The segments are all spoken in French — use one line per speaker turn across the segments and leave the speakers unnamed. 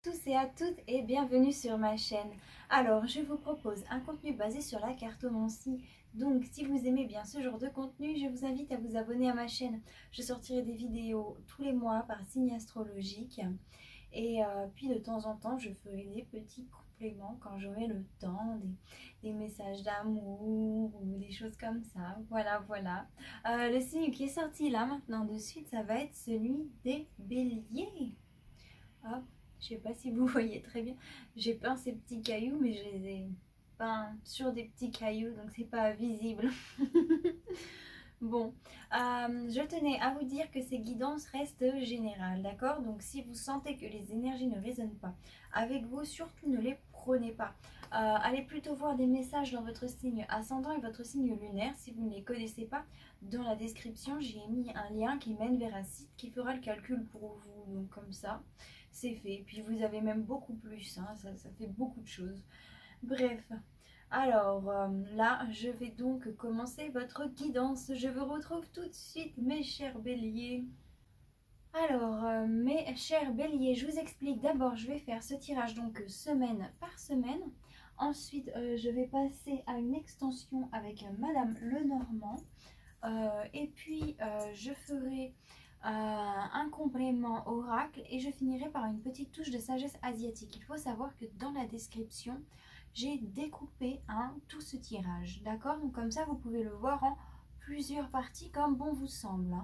tous et à toutes et bienvenue sur ma chaîne. Alors, je vous propose un contenu basé sur la cartomancie. Donc, si vous aimez bien ce genre de contenu, je vous invite à vous abonner à ma chaîne. Je sortirai des vidéos tous les mois par signe astrologique. Et puis, de temps en temps, je ferai des petits compléments quand j'aurai le temps, des messages d'amour ou des choses comme ça. Voilà, voilà. Le signe qui est sorti là maintenant de suite, ça va être celui des béliers. Hop, je sais pas si vous voyez très bien. J'ai peint ces petits cailloux, mais je les ai peints sur des petits cailloux, donc c'est pas visible. Bon, je tenais à vous dire que ces guidances restent générales, d'accord? Donc si vous sentez que les énergies ne résonnent pas avec vous, surtout ne les prenez pas. Allez plutôt voir des messages dans votre signe ascendant et votre signe lunaire si vous ne les connaissez pas. Dans la description, j'ai mis un lien qui mène vers un site qui fera le calcul pour vous. Donc comme ça, c'est fait. Puis vous avez même beaucoup plus, hein, ça fait beaucoup de choses. Bref. Alors là, je vais donc commencer votre guidance. Je vous retrouve tout de suite, mes chers béliers. Alors, mes chers béliers, je vous explique. D'abord, je vais faire ce tirage donc semaine par semaine. Ensuite, je vais passer à une extension avec Madame Lenormand. Et puis, je ferai un complément oracle et je finirai par une petite touche de sagesse asiatique. Il faut savoir que dans la description, j'ai découpé tout ce tirage, d'accord? Donc comme ça, vous pouvez le voir en plusieurs parties comme bon vous semble.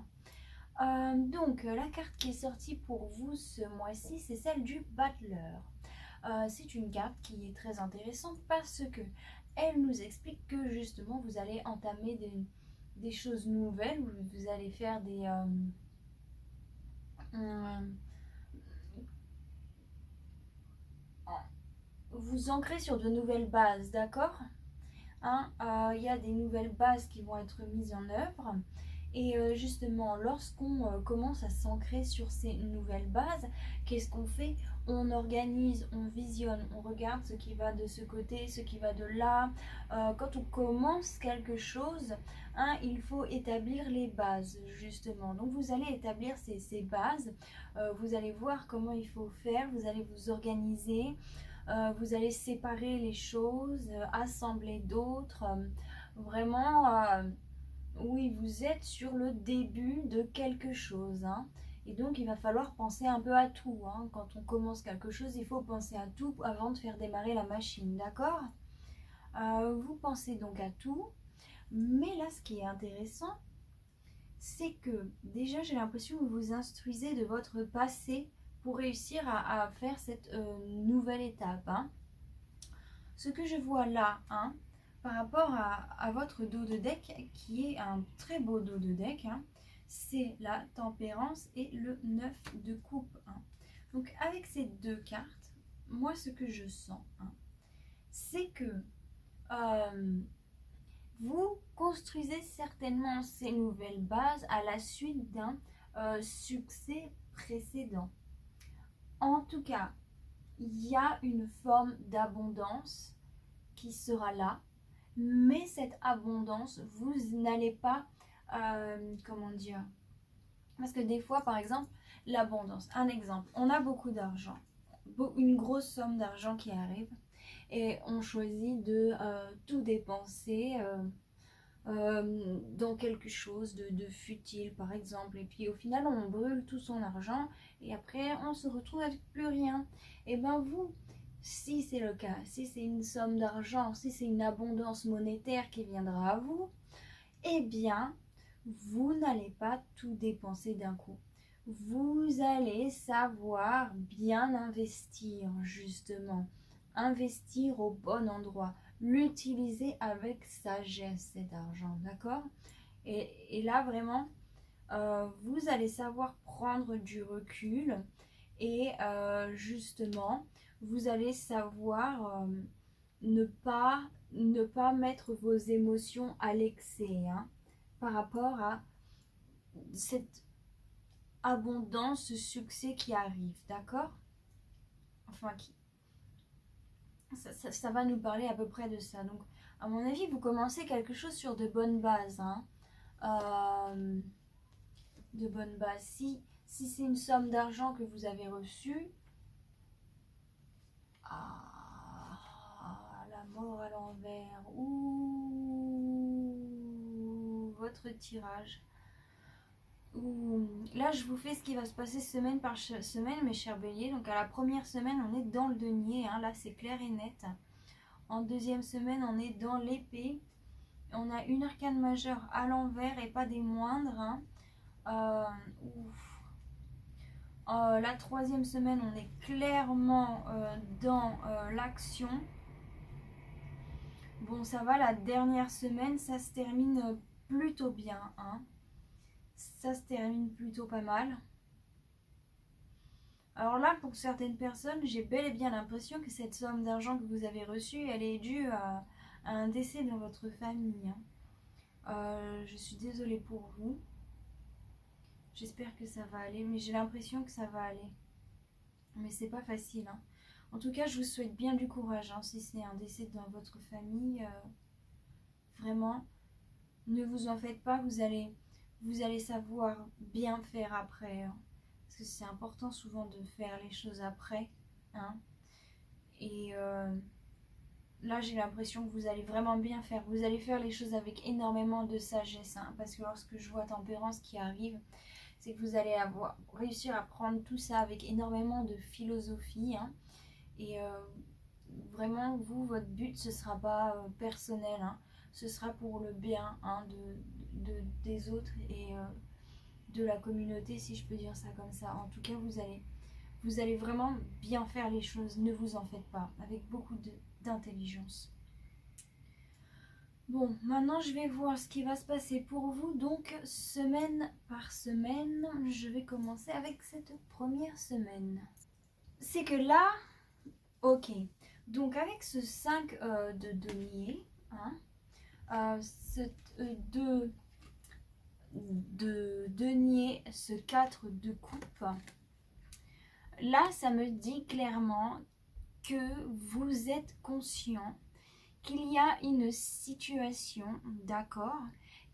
Donc la carte qui est sortie pour vous ce mois-ci, c'est celle du battleur. C'est une carte qui est très intéressante parce que elle nous explique que justement vous allez entamer des choses nouvelles, vous allez faire vous ancrer sur de nouvelles bases, d'accord? Il y a des nouvelles bases qui vont être mises en œuvre. Et justement, lorsqu'on commence à s'ancrer sur ces nouvelles bases, qu'est-ce qu'on fait? On organise, on visionne, on regarde ce qui va de ce côté, ce qui va de là. Quand on commence quelque chose, il faut établir les bases, justement. Donc vous allez établir ces bases, vous allez voir comment il faut faire, vous allez vous organiser. Vous allez séparer les choses, assembler d'autres. Vraiment, oui, vous êtes sur le début de quelque chose. Et donc, il va falloir penser un peu à tout. Quand on commence quelque chose, il faut penser à tout avant de faire démarrer la machine, d'accord? Vous pensez donc à tout. Mais là, ce qui est intéressant, c'est que déjà, j'ai l'impression que vous vous instruisez de votre passé pour réussir à faire cette nouvelle étape. Ce que je vois là, par rapport à votre dos de deck, qui est un très beau dos de deck, c'est la tempérance et le 9 de coupe. Donc avec ces deux cartes, moi ce que je sens, c'est que vous construisez certainement ces nouvelles bases à la suite d'un succès précédent. En tout cas, il y a une forme d'abondance qui sera là, mais cette abondance, vous n'allez pas, comment dire, parce que des fois, par exemple, l'abondance, un exemple, on a beaucoup d'argent, une grosse somme d'argent qui arrive, et on choisit de tout dépenser dans quelque chose de futile, par exemple, et puis au final, on brûle tout son argent, et après, on se retrouve avec plus rien. Et bien vous, si c'est le cas, si c'est une somme d'argent, si c'est une abondance monétaire qui viendra à vous, eh bien, vous n'allez pas tout dépenser d'un coup. Vous allez savoir bien investir, justement. Investir au bon endroit. L'utiliser avec sagesse, cet argent, d'accord? Et là, vraiment, vous allez savoir prendre du recul et justement, vous allez savoir ne pas mettre vos émotions à l'excès par rapport à cette abondance, ce succès qui arrive, d'accord? Enfin, ça va nous parler à peu près de ça. Donc, à mon avis, vous commencez quelque chose sur de bonnes bases. De bonnes bases. Si c'est une somme d'argent que vous avez reçue, votre tirage. Là, je vous fais ce qui va se passer semaine par semaine, mes chers béliers. Donc à la première semaine, on est dans le denier, hein, là c'est clair et net. En deuxième semaine, on est dans l'épée. On a une arcane majeure à l'envers et pas des moindres. Hein. La troisième semaine, on est clairement dans l'action. Bon, ça va, la dernière semaine, ça se termine plutôt bien. Hein. Ça se termine plutôt pas mal. Alors là, pour certaines personnes, j'ai bel et bien l'impression que cette somme d'argent que vous avez reçue, elle est due à un décès dans votre famille. Je suis désolée pour vous. J'espère que ça va aller, mais j'ai l'impression que ça va aller. Mais c'est pas facile. Hein. En tout cas, je vous souhaite bien du courage. Hein, si c'est un décès dans votre famille, vraiment, ne vous en faites pas. Vous allez savoir bien faire après. Hein, parce que c'est important souvent de faire les choses après. Hein, et là, j'ai l'impression que vous allez vraiment bien faire. Vous allez faire les choses avec énormément de sagesse. Hein, parce que lorsque je vois Tempérance qui arrive, c'est que vous allez réussir à prendre tout ça avec énormément de philosophie. Hein, et vraiment, vous, votre but, ce ne sera pas personnel. Hein, ce sera pour le bien hein, des autres et de la communauté, si je peux dire ça comme ça. En tout cas, vous allez vraiment bien faire les choses. Ne vous en faites pas, avec beaucoup d'intelligence. Bon, maintenant je vais voir ce qui va se passer pour vous. Donc, semaine par semaine, je vais commencer avec cette première semaine. C'est que là, ok. Donc, avec ce 5 de denier, hein, ce 2 de denier, ce 4 de coupe, là, ça me dit clairement que vous êtes conscient qu'il y a une situation, d'accord,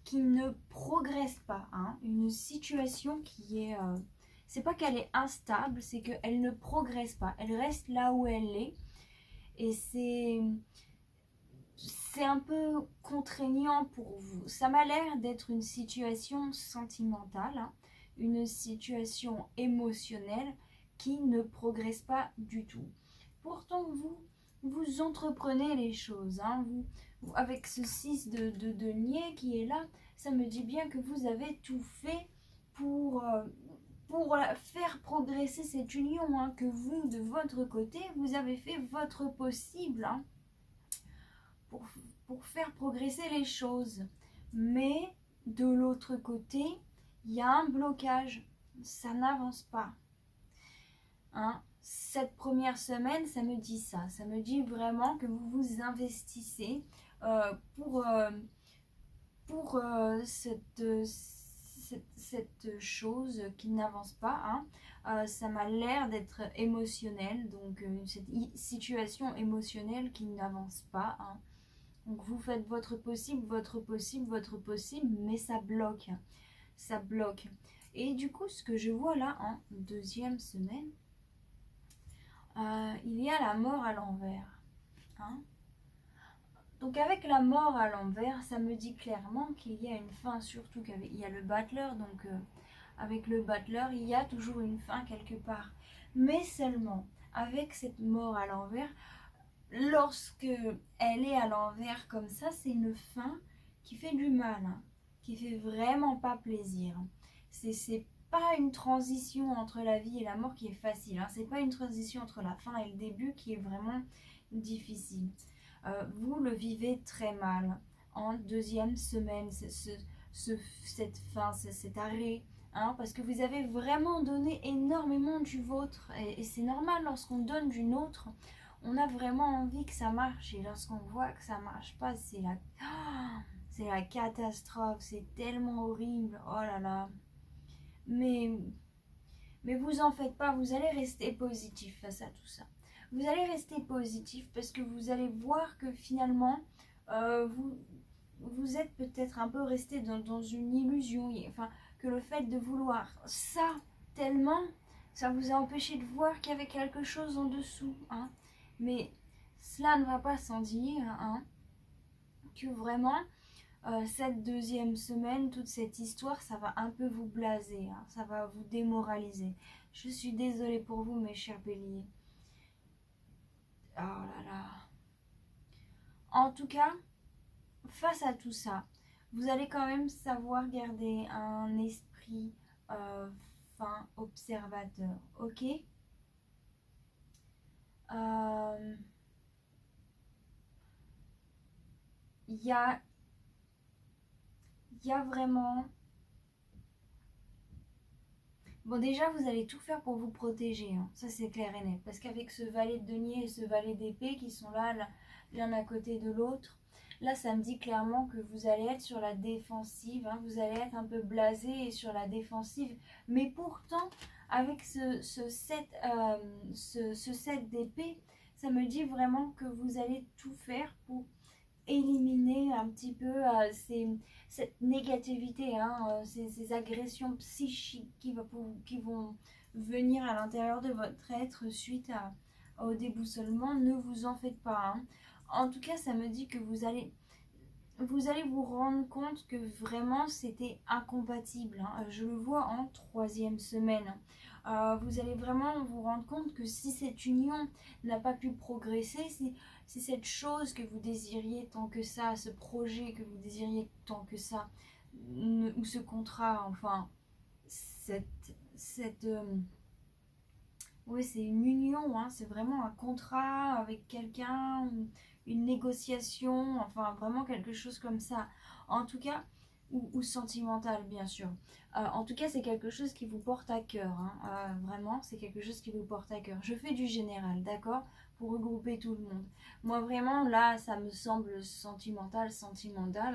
qui ne progresse pas, hein, une situation qui est, c'est pas qu'elle est instable, c'est qu'elle ne progresse pas, elle reste là où elle est, et c'est un peu contraignant pour vous. Ça m'a l'air d'être une situation sentimentale, hein, une situation émotionnelle qui ne progresse pas du tout. Pourtant, vous entreprenez les choses. Hein. Avec ce 6 de denier qui est là, ça me dit bien que vous avez tout fait pour faire progresser cette union. Hein, que vous, de votre côté, vous avez fait votre possible hein, pour faire progresser les choses. Mais de l'autre côté, il y a un blocage. Ça n'avance pas. Hein. Cette première semaine, ça me dit ça. Ça me dit vraiment que vous vous investissez pour cette chose qui n'avance pas. Hein. Ça m'a l'air d'être émotionnel. Donc, cette situation émotionnelle qui n'avance pas. Hein. Donc, vous faites votre possible, mais ça bloque. Ça bloque. Et du coup, ce que je vois là en deuxième semaine, il y a la mort à l'envers. Hein. Donc avec la mort à l'envers, ça me dit clairement qu'il y a une fin, surtout qu'il y a le battleur. Donc avec le battleur, il y a toujours une fin quelque part. Mais seulement avec cette mort à l'envers, lorsque elle est à l'envers comme ça, c'est une fin qui fait du mal, hein, qui fait vraiment pas plaisir. C'est pas une transition entre la vie et la mort qui est facile. Hein. C'est pas une transition entre la fin et le début qui est vraiment difficile. Vous le vivez très mal en deuxième semaine, cette fin, cet arrêt. Hein, parce que vous avez vraiment donné énormément du vôtre. Et c'est normal, lorsqu'on donne du nôtre, on a vraiment envie que ça marche. Et lorsqu'on voit que ça marche pas, c'est la catastrophe. C'est tellement horrible. Oh là là. Mais vous en faites pas, vous allez rester positif face à tout ça. Vous allez rester positif parce que vous allez voir que finalement, vous êtes peut-être un peu resté dans une illusion. Enfin, que le fait de vouloir ça tellement, ça vous a empêché de voir qu'il y avait quelque chose en dessous. Hein. Mais cela ne va pas sans dire hein, que vraiment, cette deuxième semaine, toute cette histoire, ça va un peu vous blaser, hein, ça va vous démoraliser. Je suis désolée pour vous, mes chers béliers. Oh là là. En tout cas, face à tout ça, vous allez quand même savoir garder un esprit fin, observateur, ok? Il y a vraiment... Bon, déjà, vous allez tout faire pour vous protéger, hein. Ça c'est clair et net. Parce qu'avec ce valet de denier et ce valet d'épée qui sont là, l'un à côté de l'autre, là, ça me dit clairement que vous allez être sur la défensive, hein. Vous allez être un peu blasé et sur la défensive. Mais pourtant, avec ce 7 d'épée, ça me dit vraiment que vous allez tout faire pour éliminer un petit peu cette négativité, hein, ces agressions psychiques qui vont venir à l'intérieur de votre être suite au déboussolement. Ne vous en faites pas, hein. En tout cas, ça me dit que vous allez vous rendre compte que vraiment c'était incompatible, hein. Je le vois en 3e semaine. Vous allez vraiment vous rendre compte que si cette union n'a pas pu progresser, si cette chose que vous désiriez tant que ça, ce projet que vous désiriez tant que ça, ou ce contrat, enfin, oui, c'est une union, hein, c'est vraiment un contrat avec quelqu'un, une négociation, enfin vraiment quelque chose comme ça. En tout cas, ou sentimental bien sûr. En tout cas, c'est quelque chose qui vous porte à cœur, hein. Vraiment, c'est quelque chose qui vous porte à cœur. Je fais du général, d'accord, pour regrouper tout le monde. Moi vraiment, là, ça me semble sentimental,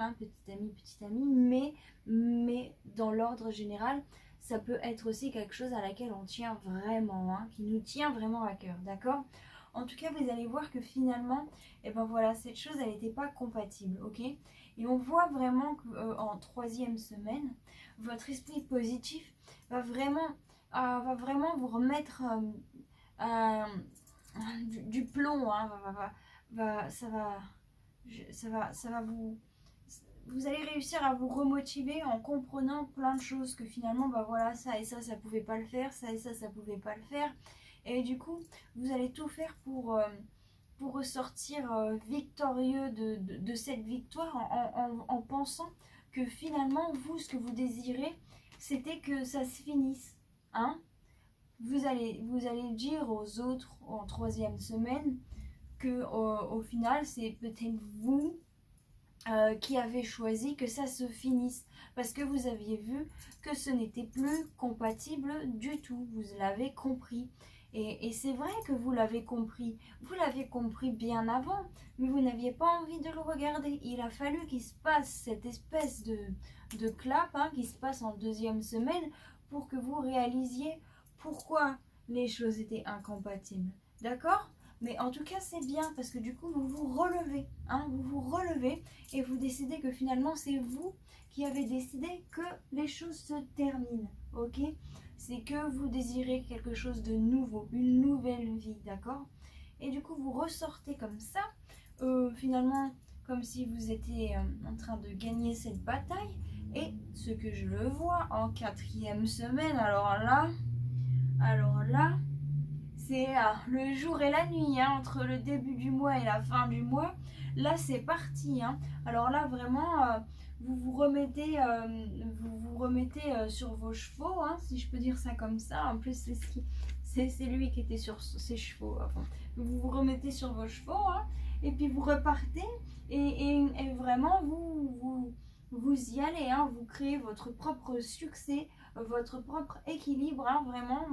hein, petite amie, mais dans l'ordre général, ça peut être aussi quelque chose à laquelle on tient vraiment, hein, qui nous tient vraiment à cœur, d'accord? En tout cas, vous allez voir que finalement, et ben voilà, cette chose, elle n'était pas compatible, ok? Et on voit vraiment qu'en 3e semaine, votre esprit positif va vraiment vous remettre du plomb, hein, ça va vous allez réussir à vous remotiver en comprenant plein de choses que finalement, bah voilà, ça et ça pouvait pas le faire, ça et ça pouvait pas le faire. Et du coup, vous allez tout faire pour ressortir victorieux de cette victoire en pensant que finalement, vous, ce que vous désirez, c'était que ça se finisse, hein. Vous allez dire aux autres en 3e semaine que au final, c'est peut-être vous qui avez choisi que ça se finisse parce que vous aviez vu que ce n'était plus compatible du tout. Vous l'avez compris. Et c'est vrai que vous l'avez compris. Vous l'avez compris bien avant, mais vous n'aviez pas envie de le regarder. Il a fallu qu'il se passe cette espèce de clap, hein, qui se passe en 2e semaine pour que vous réalisiez pourquoi les choses étaient incompatibles. D'accord ? Mais en tout cas, c'est bien parce que du coup, vous vous relevez, hein, vous vous relevez et vous décidez que finalement, c'est vous qui avez décidé que les choses se terminent, ok? C'est que vous désirez quelque chose de nouveau, une nouvelle vie, d'accord? Et du coup, vous ressortez comme ça, finalement, comme si vous étiez en train de gagner cette bataille. Et ce que je le vois en 4e semaine, alors là, c'est le jour et la nuit, hein, entre le début du mois et la fin du mois. Là, c'est parti, hein. Alors là, vraiment, vous vous remettez, sur vos chevaux, hein, si je peux dire ça comme ça. En plus, c'est lui qui était sur ses chevaux. Enfin, vous vous remettez sur vos chevaux, hein, et puis vous repartez. Et vraiment, vous y allez, hein, vous créez votre propre succès, votre propre équilibre, hein, vraiment,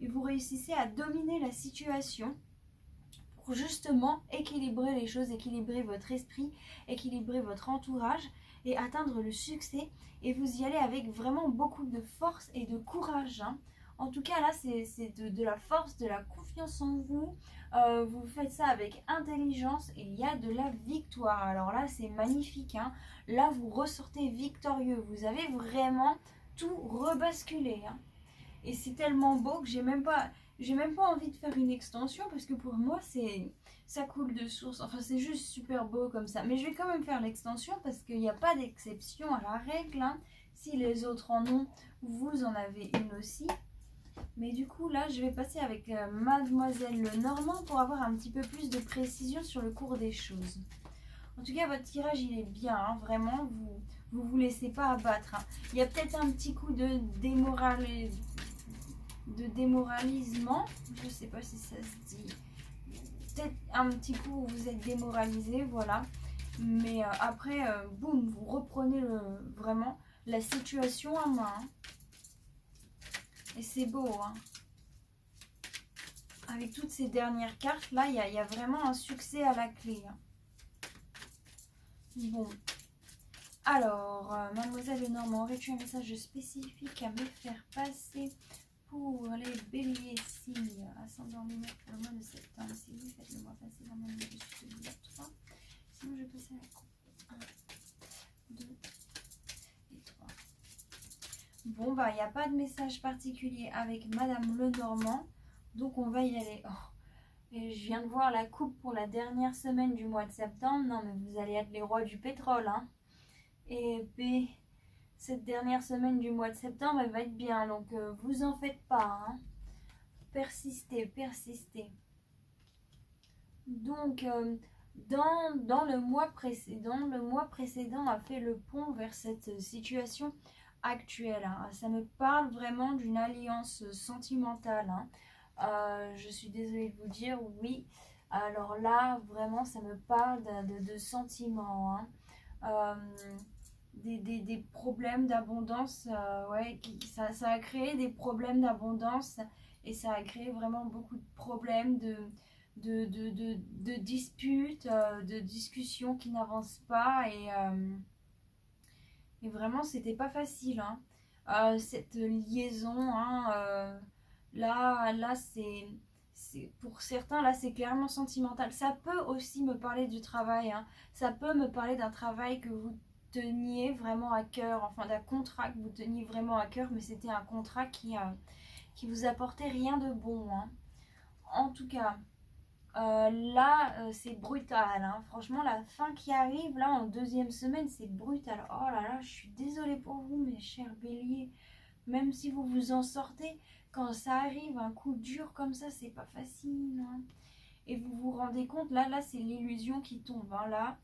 vous réussissez à dominer la situation pour justement équilibrer les choses, équilibrer votre esprit, équilibrer votre entourage et atteindre le succès. Et vous y allez avec vraiment beaucoup de force et de courage, hein. En tout cas, là, c'est de la force, de la confiance en vous. Vous faites ça avec intelligence et il y a de la victoire. Alors là, c'est magnifique, hein. Là, vous ressortez victorieux. Vous avez vraiment tout rebasculé, hein. Et c'est tellement beau que j'ai même pas... j'ai même pas envie de faire une extension parce que pour moi ça coule de source. Enfin c'est juste super beau comme ça. Mais je vais quand même faire l'extension parce qu'il n'y a pas d'exception à la règle. Hein. Si les autres en ont, vous en avez une aussi. Mais du coup là je vais passer avec Mademoiselle Lenormand pour avoir un petit peu plus de précision sur le cours des choses. En tout cas votre tirage il est bien, hein. Vraiment vous laissez pas abattre. Hein. Il y a peut-être un petit coup de démoralisement, je sais pas si ça se dit, peut-être un petit coup où vous êtes démoralisé, voilà, mais après boum, vous reprenez vraiment la situation en main, hein. Et c'est beau, hein. Avec toutes ces dernières cartes là, il y a vraiment un succès à la clé, hein. Bon, alors Mademoiselle Lenormand, aurais-tu un message spécifique à me faire passer pour les béliers, signes, ascendant lunaire pour le mois de septembre? Si oui, faites-le moi passer dans mon dessus celui-là 3. Sinon, je vais passer à la coupe. 1, 2 et 3. Bon, bah, il n'y a pas de message particulier avec Madame Lenormand. Donc, on va y aller. Oh. Et je viens de voir la coupe pour la dernière semaine du mois de septembre. Non, mais vous allez être les rois du pétrole, hein. Et puis, cette dernière semaine du mois de septembre, elle va être bien. Donc, vous en faites pas, hein. Persistez, persistez. Donc, dans le mois précédent a fait le pont vers cette situation actuelle. Hein. Ça me parle vraiment d'une alliance sentimentale. Hein. Je suis désolée de vous dire, oui. Alors là, vraiment, ça me parle de sentiments. Hein. Des problèmes d'abondance, ouais, ça a créé des problèmes d'abondance et ça a créé vraiment beaucoup de problèmes de disputes, de discussions qui n'avancent pas et vraiment c'était pas facile. Hein. Cette liaison, hein, là c'est pour certains, là c'est clairement sentimental. Ça peut aussi me parler du travail, hein. Ça peut me parler d'un travail que vous teniez vraiment à cœur, enfin d'un contrat que vous teniez vraiment à cœur, mais c'était un contrat qui vous apportait rien de bon. Hein. En tout cas, là, c'est brutal. Hein. Franchement, la fin qui arrive, là, en deuxième semaine, c'est brutal. Oh là là, je suis désolée pour vous, mes chers béliers. Même si vous vous en sortez, quand ça arrive, un coup dur comme ça, c'est pas facile. Hein. Et vous vous rendez compte, là, c'est l'illusion qui tombe. Hein.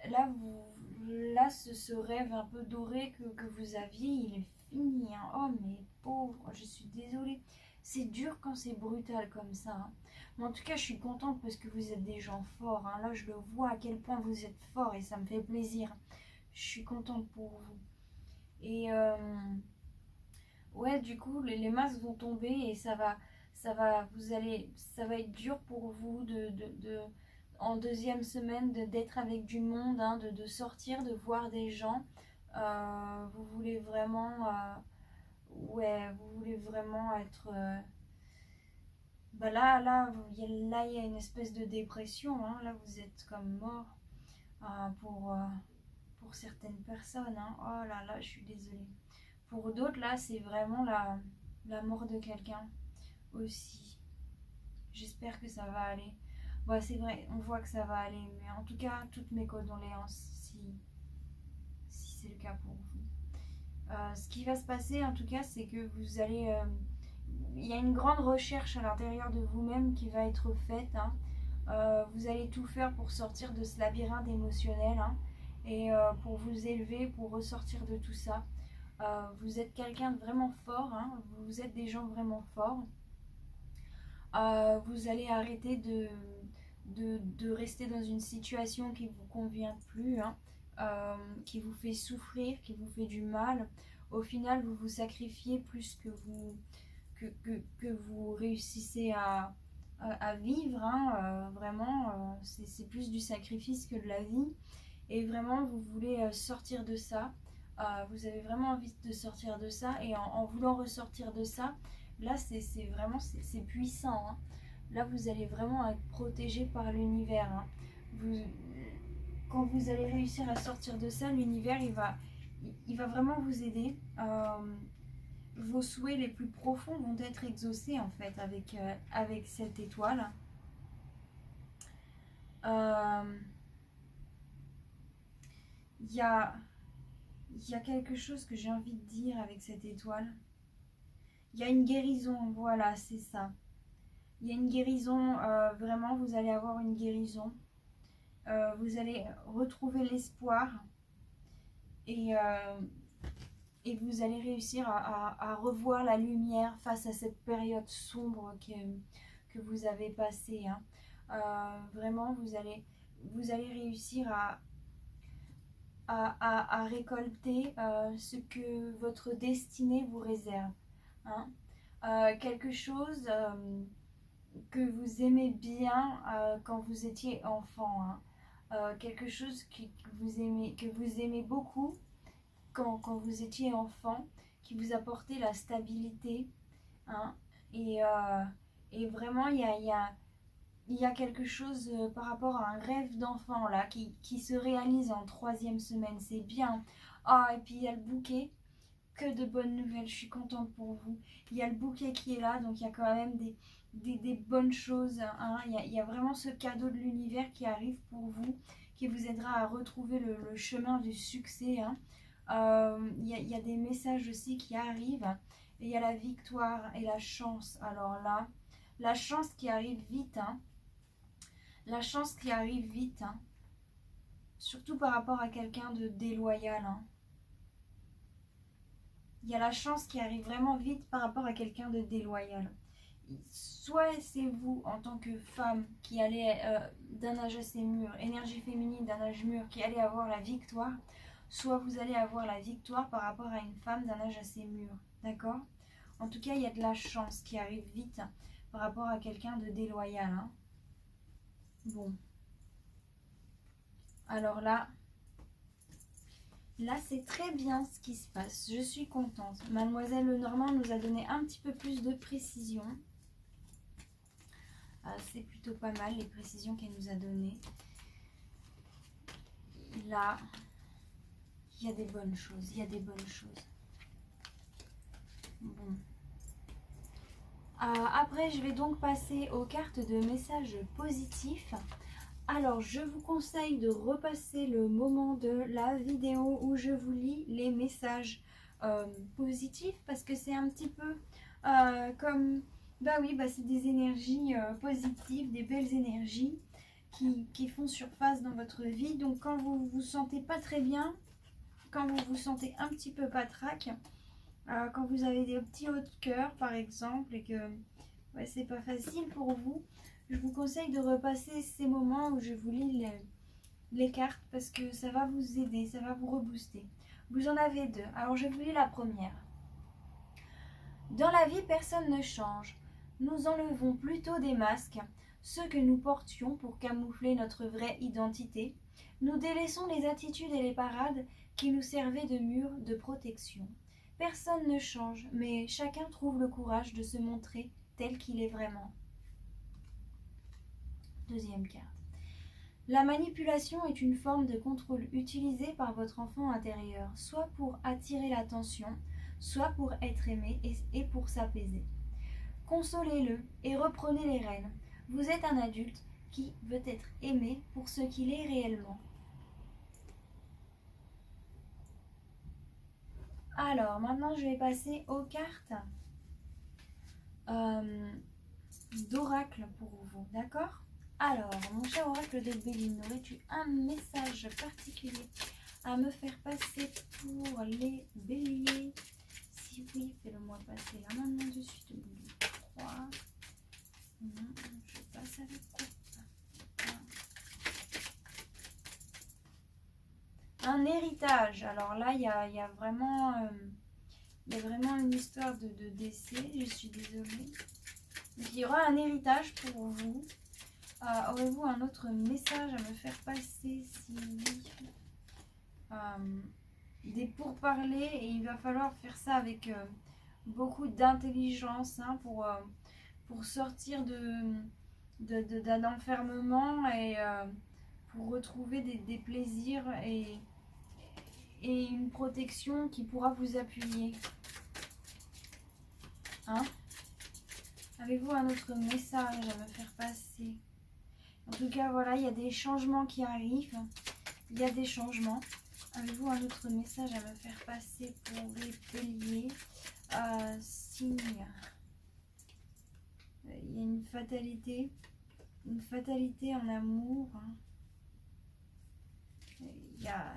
Là, ce rêve un peu doré que vous aviez, il est fini. Hein. Oh, mais pauvre, je suis désolée. C'est dur quand c'est brutal comme ça. Hein. Mais en tout cas, je suis contente parce que vous êtes des gens forts. Hein. Là, je le vois à quel point vous êtes forts et ça me fait plaisir. Je suis contente pour vous. Et ouais, du coup, les masques vont tomber et ça va être dur pour vous en deuxième semaine d'être avec du monde, hein, de sortir, de voir des gens. Vous voulez vraiment, vous voulez vraiment être. Bah il y a une espèce de dépression. Hein, là, vous êtes comme mort pour certaines personnes. Hein. Oh là là, je suis désolée. Pour d'autres, là, c'est vraiment la mort de quelqu'un aussi. J'espère que ça va aller. Bon, c'est vrai, on voit que ça va aller. Mais en tout cas, toutes mes condoléances si c'est le cas pour vous. Ce qui va se passer, en tout cas, c'est que vous allez... il y a une grande recherche à l'intérieur de vous-même qui va être faite. Hein. Vous allez tout faire pour sortir de ce labyrinthe émotionnel. Hein, et pour vous élever, pour ressortir de tout ça. Vous êtes quelqu'un de vraiment fort, hein, vous êtes des gens vraiment forts. Vous allez arrêter de rester dans une situation qui ne vous convient plus, hein, qui vous fait souffrir, qui vous fait du mal. Au final, vous vous sacrifiez plus que vous réussissez à vivre. Hein, vraiment, c'est plus du sacrifice que de la vie. Et vraiment, vous voulez sortir de ça. Vous avez vraiment envie de sortir de ça. Et en voulant ressortir de ça, là, c'est vraiment c'est puissant. Hein. Là, vous allez vraiment être protégé par l'univers. Hein. Quand vous allez réussir à sortir de ça, l'univers, il va vraiment vous aider. vos souhaits les plus profonds vont être exaucés en fait avec cette étoile. Il y a quelque chose que j'ai envie de dire avec cette étoile. Il y a une guérison, voilà, c'est ça. Il y a une guérison, vraiment, vous allez avoir une guérison. Vous allez retrouver l'espoir et vous allez réussir à revoir la lumière face à cette période sombre que vous avez passée. Hein. Vraiment, vous allez réussir à récolter ce que votre destinée vous réserve. Hein. Quelque chose que vous aimez bien quand vous étiez enfant. Hein. Quelque chose que vous aimez beaucoup quand vous étiez enfant, qui vous apportait la stabilité. Hein. Et vraiment, il y a quelque chose par rapport à un rêve d'enfant là qui se réalise en 3e semaine. C'est bien. Ah, et puis il y a le bouquet. Que de bonnes nouvelles, je suis contente pour vous. Il y a le bouquet qui est là, donc il y a quand même des bonnes choses. Hein. Il y a vraiment ce cadeau de l'univers qui arrive pour vous, qui vous aidera à retrouver le chemin du succès. Hein. Il y a des messages aussi qui arrivent. Et il y a la victoire et la chance. Alors là, la chance qui arrive vite. Hein. La chance qui arrive vite. Hein. Surtout par rapport à quelqu'un de déloyal. Hein. Il y a la chance qui arrive vraiment vite par rapport à quelqu'un de déloyal. Soit c'est vous en tant que femme qui allez d'un âge assez mûr, énergie féminine d'un âge mûr, qui allez avoir la victoire, soit vous allez avoir la victoire par rapport à une femme d'un âge assez mûr. D'accord? En tout cas, il y a de la chance qui arrive vite par rapport à quelqu'un de déloyal. Hein. Bon. Alors là, c'est très bien ce qui se passe. Je suis contente. Mademoiselle Lenormand nous a donné un petit peu plus de précision. C'est plutôt pas mal les précisions qu'elle nous a données. Là, il y a des bonnes choses. Il y a des bonnes choses. Bon. Après, je vais donc passer aux cartes de messages positifs. Alors, je vous conseille de repasser le moment de la vidéo où je vous lis les messages positifs parce que c'est un petit peu comme, bah oui, bah c'est des énergies positives, des belles énergies qui font surface dans votre vie. Donc, quand vous vous sentez pas très bien, quand vous vous sentez un petit peu patraque, quand vous avez des petits hauts de cœur par exemple et que ouais, c'est pas facile pour vous, je vous conseille de repasser ces moments où je vous lis les cartes parce que ça va vous aider, ça va vous rebooster. Vous en avez deux. Alors je vous lis la première. Dans la vie, personne ne change. Nous enlevons plutôt des masques, ceux que nous portions pour camoufler notre vraie identité. Nous délaissons les attitudes et les parades qui nous servaient de mur de protection. Personne ne change, mais chacun trouve le courage de se montrer tel qu'il est vraiment. Deuxième carte. La manipulation est une forme de contrôle utilisée par votre enfant intérieur, soit pour attirer l'attention, soit pour être aimé et pour s'apaiser. Consolez-le et reprenez les rênes. Vous êtes un adulte qui veut être aimé pour ce qu'il est réellement. Alors, maintenant je vais passer aux cartes d'oracle pour vous, d'accord? Alors, mon cher oracle de Béline, aurais-tu un message particulier à me faire passer pour les béliers? Si oui, fais-le-moi passer là maintenant de suite. 3. Sinon, je passe avec quoi? Un héritage. Alors là, il y a vraiment une histoire de décès. Je suis désolée. Il y aura un héritage pour vous. Aurez-vous un autre message à me faire passer? Si oui. Des pourparlers, et il va falloir faire ça avec beaucoup d'intelligence hein, pour sortir d'un enfermement et pour retrouver des plaisirs et une protection qui pourra vous appuyer. Hein? Avez-vous un autre message à me faire passer? En tout cas, voilà, il y a des changements qui arrivent. Il y a des changements. Avez-vous un autre message à me faire passer pour les béliers? Signe. Il y a une fatalité. Une fatalité en amour. Il y a...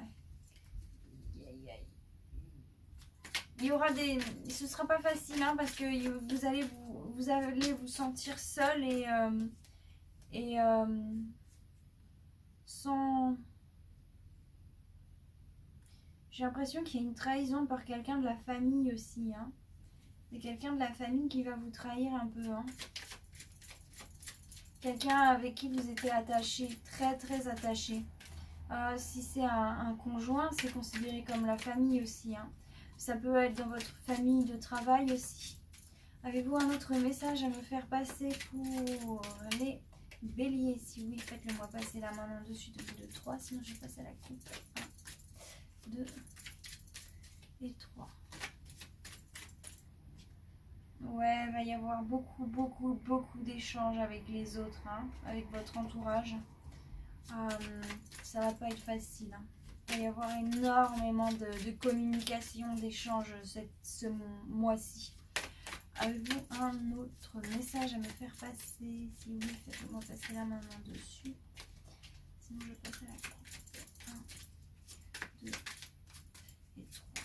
Il y aura des... Ce sera pas facile hein, parce que vous allez vous sentir seul et sans... J'ai l'impression qu'il y a une trahison par quelqu'un de la famille aussi. Hein. C'est quelqu'un de la famille qui va vous trahir un peu. Hein. Quelqu'un avec qui vous étiez attaché, très très attaché. Si c'est un conjoint, c'est considéré comme la famille aussi. Hein. Ça peut être dans votre famille de travail aussi. Avez-vous un autre message à me faire passer pour les béliers? Si oui, faites-le moi passer la main en dessus de 3, sinon je passe à la coupe. 1, 2 et 3. Ouais, il va y avoir beaucoup d'échanges avec les autres, hein, avec votre entourage. Ça va pas être facile. Hein. Il va y avoir énormément de communication, d'échanges ce mois-ci. Avez-vous un autre message à me faire passer? Si oui, faites-moi passer la main en dessus. Sinon, je passe à la coupe. 1, 2 et 3.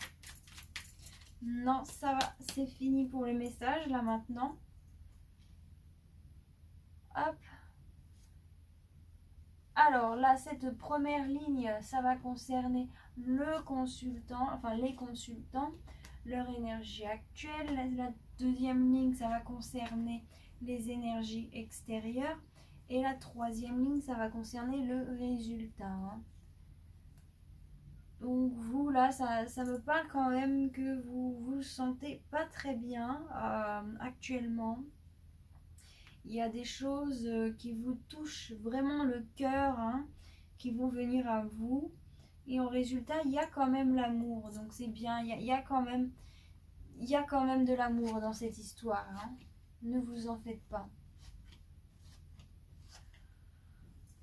Non, ça va, c'est fini pour les messages là maintenant. Hop. Alors là, cette première ligne, ça va concerner le consultant, enfin les consultants, leur énergie actuelle. La deuxième ligne, ça va concerner les énergies extérieures. Et la troisième ligne, ça va concerner le résultat. Hein. Donc vous, là, ça me parle quand même que vous vous sentez pas très bien actuellement. Il y a des choses qui vous touchent vraiment le cœur, hein, qui vont venir à vous. Et en résultat, il y a quand même l'amour. Donc c'est bien, il y a quand même de l'amour dans cette histoire. Hein. Ne vous en faites pas.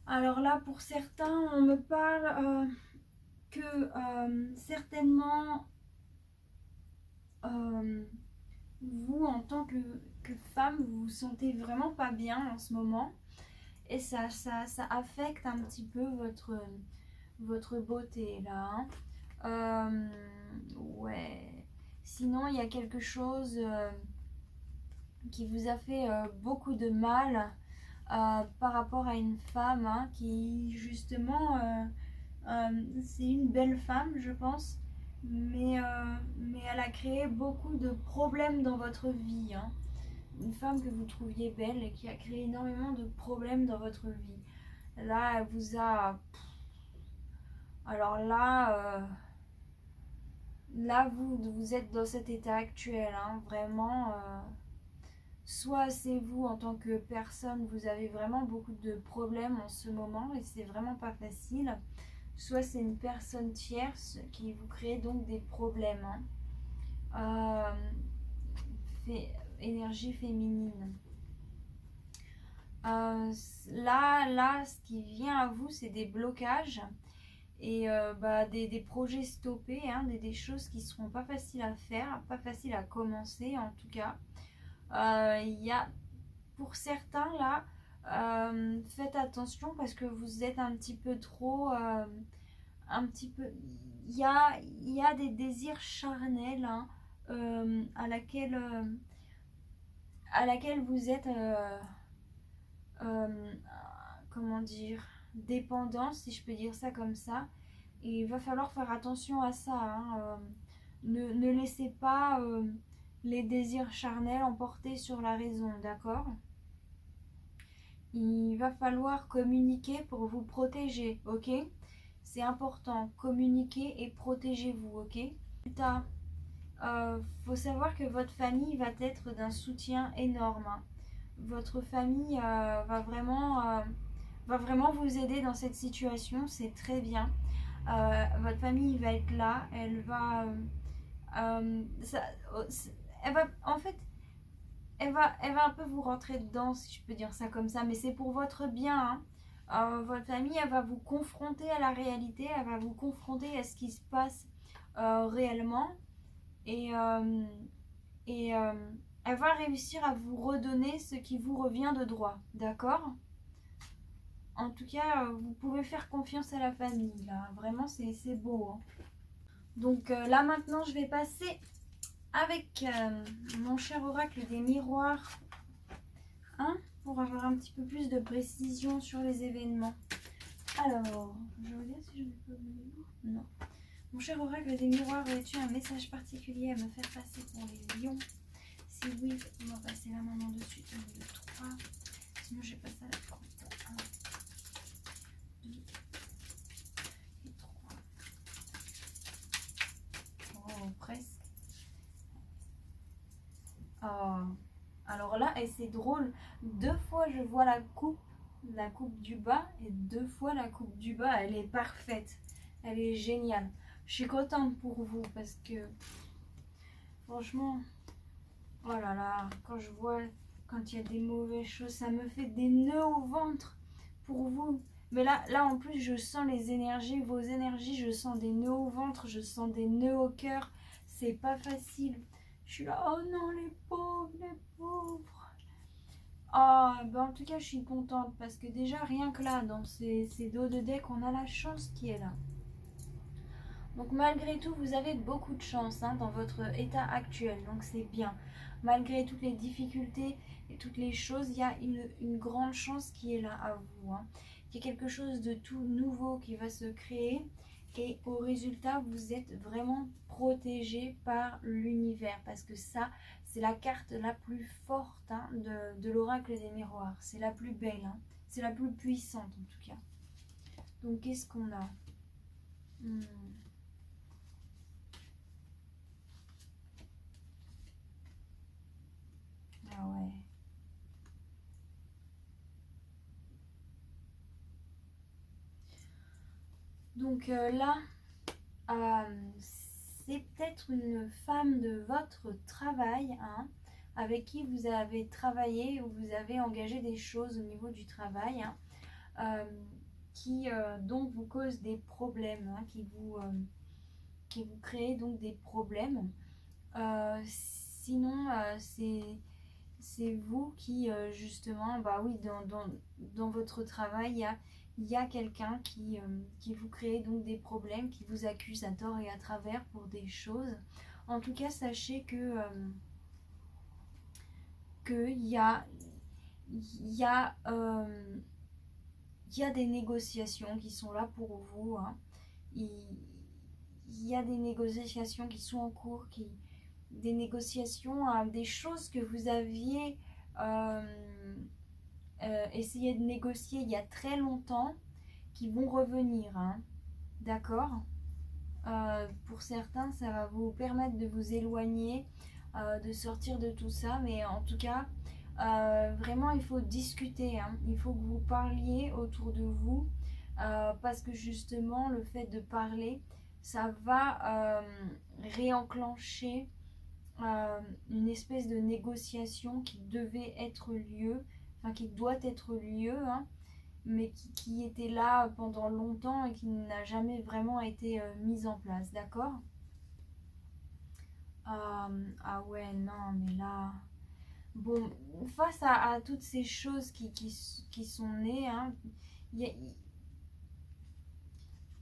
Alors là, pour certains, on me parle que certainement vous, en tant que femme, vous vous sentez vraiment pas bien en ce moment. Et ça affecte un petit peu votre beauté là. Hein. Ouais. Sinon, il y a quelque chose qui vous a fait beaucoup de mal par rapport à une femme hein, qui justement, c'est une belle femme je pense, mais elle a créé beaucoup de problèmes dans votre vie. Hein. Une femme que vous trouviez belle et qui a créé énormément de problèmes dans votre vie. Là, elle vous a... Alors là, vous êtes dans cet état actuel, hein, vraiment. Soit c'est vous en tant que personne, vous avez vraiment beaucoup de problèmes en ce moment et c'est vraiment pas facile. Soit c'est une personne tierce qui vous crée donc des problèmes. Hein. Énergie féminine. Là, ce qui vient à vous, c'est des blocages et des projets stoppés, hein, des choses qui seront pas faciles à faire, pas faciles à commencer en tout cas. Il y a pour certains là, faites attention parce que vous êtes un petit peu trop, un petit peu. Il y a des désirs charnels hein, à laquelle vous êtes comment dire, dépendant si je peux dire ça comme ça, et il va falloir faire attention à ça. Hein. Ne laissez pas les désirs charnels emporter sur la raison, d'accord? Il va falloir communiquer pour vous protéger, ok? C'est important, communiquez et protégez-vous, ok? Faut savoir que votre famille va être d'un soutien énorme. Hein. Votre famille va vraiment vous aider dans cette situation, c'est très bien. Votre famille va être là, elle va en fait, elle va un peu vous rentrer dedans, si je peux dire ça comme ça, mais c'est pour votre bien, hein. Votre famille, elle va vous confronter à la réalité, elle va vous confronter à ce qui se passe réellement. Et, et elle va réussir à vous redonner ce qui vous revient de droit, d'accord? En tout cas, vous pouvez faire confiance à la famille, là. Vraiment, c'est beau, hein. Donc là, maintenant, je vais passer avec mon cher oracle des miroirs, hein, pour avoir un petit peu plus de précision sur les événements. Alors, je regarde si je n'ai pas oublié. Non. Mon cher oracle des miroirs, as-tu un message particulier à me faire passer pour les lions? Si oui, on va passer la main dessus, le 3. Sinon, je vais passer à la 30. 1, 2 et 3. Oh, presque. Oh. Alors là, et c'est drôle, 2 fois je vois la coupe du bas, et 2 fois la coupe du bas, elle est parfaite. Elle est géniale. Je suis contente pour vous parce que, franchement, oh là là, quand il y a des mauvaises choses, ça me fait des nœuds au ventre pour vous. Mais là en plus, je sens les énergies, vos énergies, je sens des nœuds au ventre, je sens des nœuds au cœur. C'est pas facile. Je suis là, oh non, les pauvres, les pauvres. Ah, ben en tout cas, je suis contente parce que déjà, rien que là, dans ces dos de deck, on a la chance qui est là. Donc malgré tout, vous avez beaucoup de chance, hein, dans votre état actuel, donc c'est bien. Malgré toutes les difficultés et toutes les choses, il y a une grande chance qui est là à vous, hein. Il y a quelque chose de tout nouveau qui va se créer et au résultat, vous êtes vraiment protégé par l'univers parce que ça, c'est la carte la plus forte, hein, de l'oracle des miroirs. C'est la plus belle, hein. C'est la plus puissante en tout cas. Donc qu'est-ce qu'on a? Ah ouais. Donc là, c'est peut-être une femme de votre travail, hein, avec qui vous avez travaillé ou vous avez engagé des choses au niveau du travail, hein, qui donc vous cause des problèmes, hein, qui vous crée donc des problèmes. Sinon, c'est vous qui justement, bah oui, dans votre travail, il y a quelqu'un qui vous crée donc des problèmes, qui vous accuse à tort et à travers pour des choses. En tout cas, sachez que il y a, il y a des négociations qui sont là pour vous, hein. Il y a des négociations qui sont en cours, des négociations, des choses que vous aviez essayé de négocier il y a très longtemps qui vont revenir, hein. D'accord? Pour certains, ça va vous permettre de vous éloigner, de sortir de tout ça, mais en tout cas, vraiment, il faut discuter, hein. Il faut que vous parliez autour de vous, parce que justement, le fait de parler, ça va réenclencher une espèce de négociation qui devait être lieu, enfin qui doit être lieu, hein, mais qui était là pendant longtemps et qui n'a jamais vraiment été mise en place, d'accord? Ah ouais, non, mais là... Bon, face à toutes ces choses qui sont nées, hein, il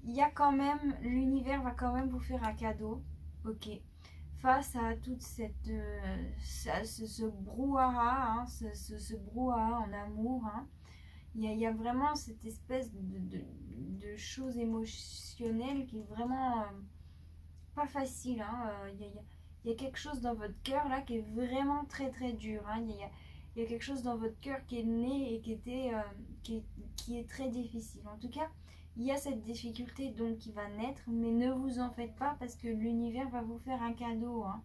y a quand même... L'univers va quand même vous faire un cadeau, ok? Face à toute ce brouhaha, hein, ce brouhaha en amour, hein, il y a vraiment cette espèce de choses émotionnelles qui est vraiment pas facile, hein. Il y a quelque chose dans votre cœur là qui est vraiment très très dur, hein. Il y a quelque chose dans votre cœur qui est né et qui est très difficile. En tout cas, il y a cette difficulté donc qui va naître, mais ne vous en faites pas parce que l'univers va vous faire un cadeau, hein.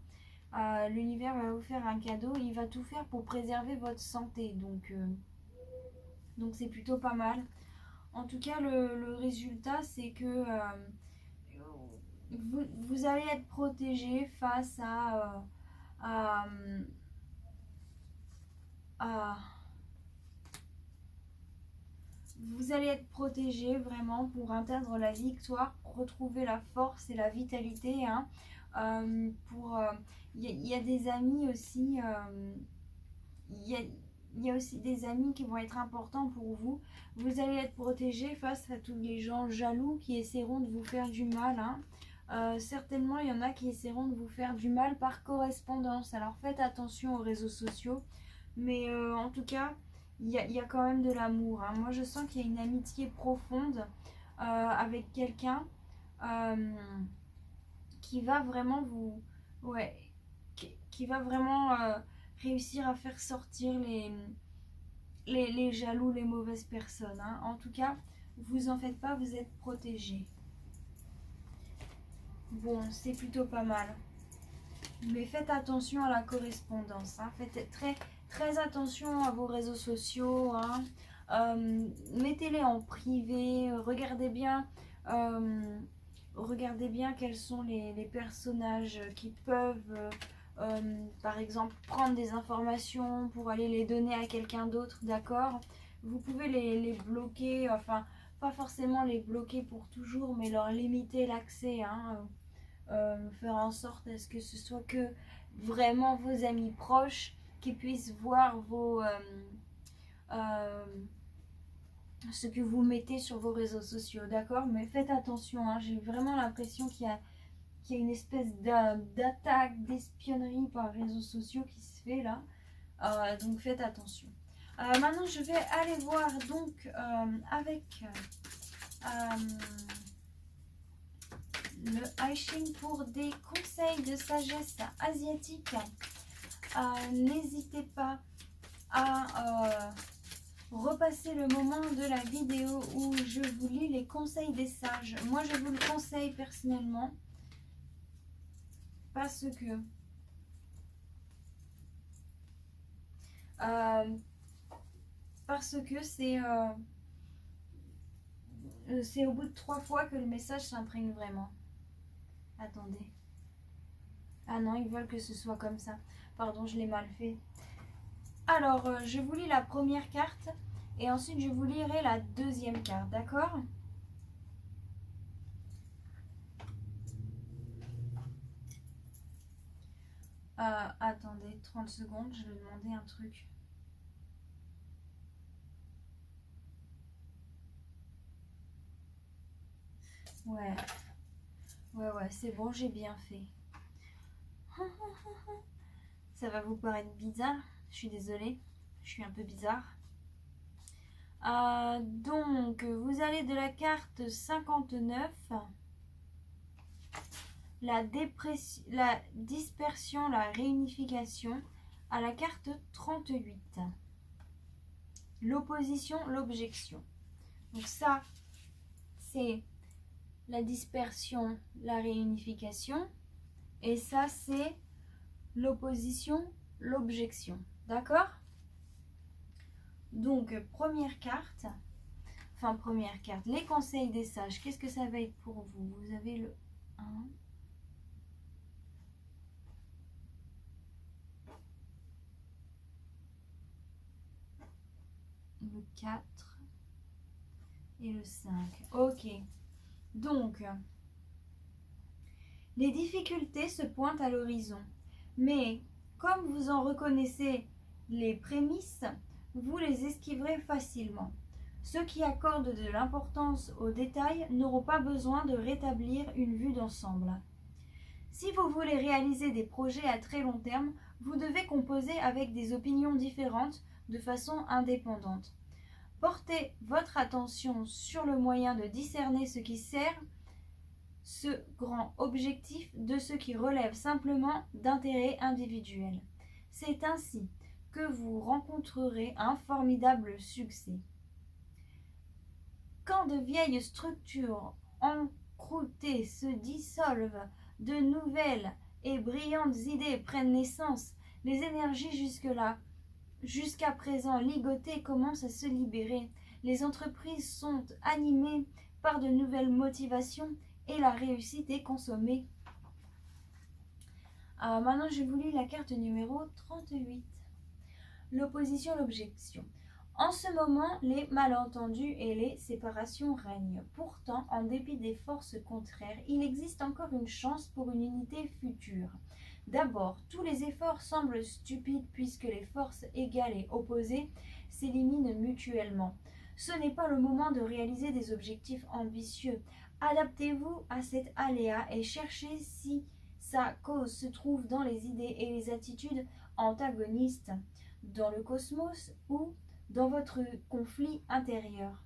L'univers va vous faire un cadeau, il va tout faire pour préserver votre santé, donc c'est plutôt pas mal. En tout cas, le résultat, c'est que vous allez être protégé face à Vous allez être protégé vraiment pour atteindre la victoire, pour retrouver la force et la vitalité. Hein. Il y a des amis aussi. Il y a aussi des amis qui vont être importants pour vous. Vous allez être protégé face à tous les gens jaloux qui essaieront de vous faire du mal. Hein. Certainement, il y en a qui essaieront de vous faire du mal par correspondance. Alors faites attention aux réseaux sociaux. Mais en tout cas, il y a quand même de l'amour. Hein. Moi, je sens qu'il y a une amitié profonde avec quelqu'un qui va vraiment vous... Ouais, qui va vraiment réussir à faire sortir les jaloux, les mauvaises personnes. Hein. En tout cas, vous en faites pas, vous êtes protégés. Bon, c'est plutôt pas mal. Mais faites attention à la correspondance. Hein. Faites très attention à vos réseaux sociaux. Hein. Mettez-les en privé. Regardez bien quels sont les personnages qui peuvent, par exemple, prendre des informations pour aller les donner à quelqu'un d'autre. D'accord? Vous pouvez les bloquer. Enfin, pas forcément les bloquer pour toujours, mais leur limiter l'accès. Hein. Faire en sorte à ce que ce soit que vraiment vos amis proches qui puissent voir ce que vous mettez sur vos réseaux sociaux, d'accord? Mais faites attention, hein, j'ai vraiment l'impression qu'il y a une espèce d'attaque, d'espionnerie par réseaux sociaux qui se fait là, donc faites attention. Maintenant je vais aller voir donc avec le I Ching pour des conseils de sagesse asiatique. N'hésitez pas à repasser le moment de la vidéo où je vous lis les conseils des sages. Moi, je vous le conseille personnellement parce que c'est au bout de 3 fois que le message s'imprègne vraiment. Attendez. Ah non, ils veulent que ce soit comme ça. Pardon, je l'ai mal fait. Alors, je vous lis la première carte et ensuite je vous lirai la deuxième carte, d'accord? Attendez, 30 secondes, je vais demander un truc. Ouais, c'est bon, j'ai bien fait. Ça va vous paraître bizarre, je suis désolée, je suis un peu bizarre. Donc, vous allez de la carte 59, la dispersion, la réunification, à la carte 38, l'opposition, l'objection. Donc ça, c'est la dispersion, la réunification, et ça, c'est l'opposition, l'objection. D'accord? Donc, première carte, les conseils des sages, qu'est-ce que ça va être pour vous? Vous avez le 1, le 4 et le 5. Ok. Donc, les difficultés se pointent à l'horizon, mais comme vous en reconnaissez les prémices, vous les esquiverez facilement. Ceux qui accordent de l'importance aux détails n'auront pas besoin de rétablir une vue d'ensemble. Si vous voulez réaliser des projets à très long terme, vous devez composer avec des opinions différentes de façon indépendante. Portez votre attention sur le moyen de discerner ce qui sert ce grand objectif de ce qui relève simplement d'intérêts individuels. C'est ainsi que vous rencontrerez un formidable succès. Quand de vieilles structures encroûtées se dissolvent, de nouvelles et brillantes idées prennent naissance, les énergies jusqu'à présent ligotées commencent à se libérer. Les entreprises sont animées par de nouvelles motivations et la réussite est consommée. Maintenant, je vous lis la carte numéro 38. l'opposition, l'objection. En ce moment, les malentendus et les séparations règnent. Pourtant, en dépit des forces contraires, il existe encore une chance pour une unité future. D'abord, tous les efforts semblent stupides puisque les forces égales et opposées s'éliminent mutuellement. Ce n'est pas le moment de réaliser des objectifs ambitieux. Adaptez-vous à cet aléa et cherchez si sa cause se trouve dans les idées et les attitudes antagonistes, dans le cosmos ou dans votre conflit intérieur.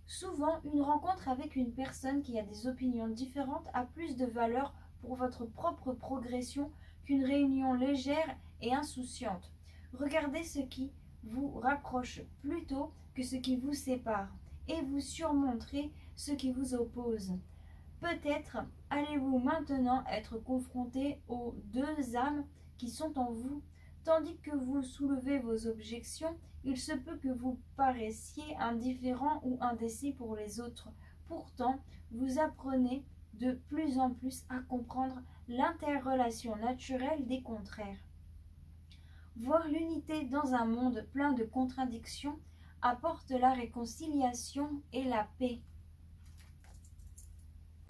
Souvent, une rencontre avec une personne qui a des opinions différentes a plus de valeur pour votre propre progression qu'une réunion légère et insouciante. Regardez ce qui vous rapproche plutôt que ce qui vous sépare, et vous surmonterez ce qui vous oppose. Peut-être allez-vous maintenant être confronté aux deux âmes qui sont en vous. Tandis que vous soulevez vos objections, il se peut que vous paraissiez indifférent ou indécis pour les autres. Pourtant, vous apprenez de plus en plus à comprendre l'interrelation naturelle des contraires. Voir l'unité dans un monde plein de contradictions apporte la réconciliation et la paix.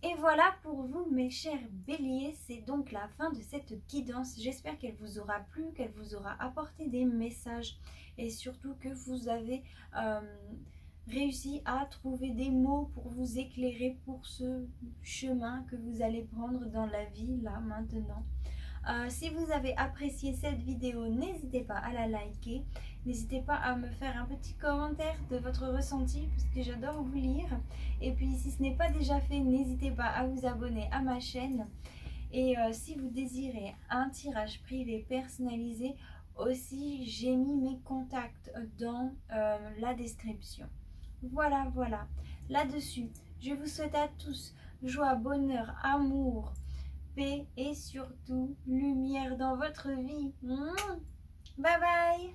Et voilà pour vous mes chers béliers, c'est donc la fin de cette guidance. J'espère qu'elle vous aura plu, qu'elle vous aura apporté des messages et surtout que vous avez réussi à trouver des mots pour vous éclairer pour ce chemin que vous allez prendre dans la vie là maintenant. Si vous avez apprécié cette vidéo, n'hésitez pas à la liker. N'hésitez pas à me faire un petit commentaire de votre ressenti parce que j'adore vous lire. Et puis si ce n'est pas déjà fait, n'hésitez pas à vous abonner à ma chaîne. Et si vous désirez un tirage privé personnalisé, aussi j'ai mis mes contacts dans la description. Voilà. Là-dessus, je vous souhaite à tous joie, bonheur, amour, paix et surtout lumière dans votre vie. Bye bye.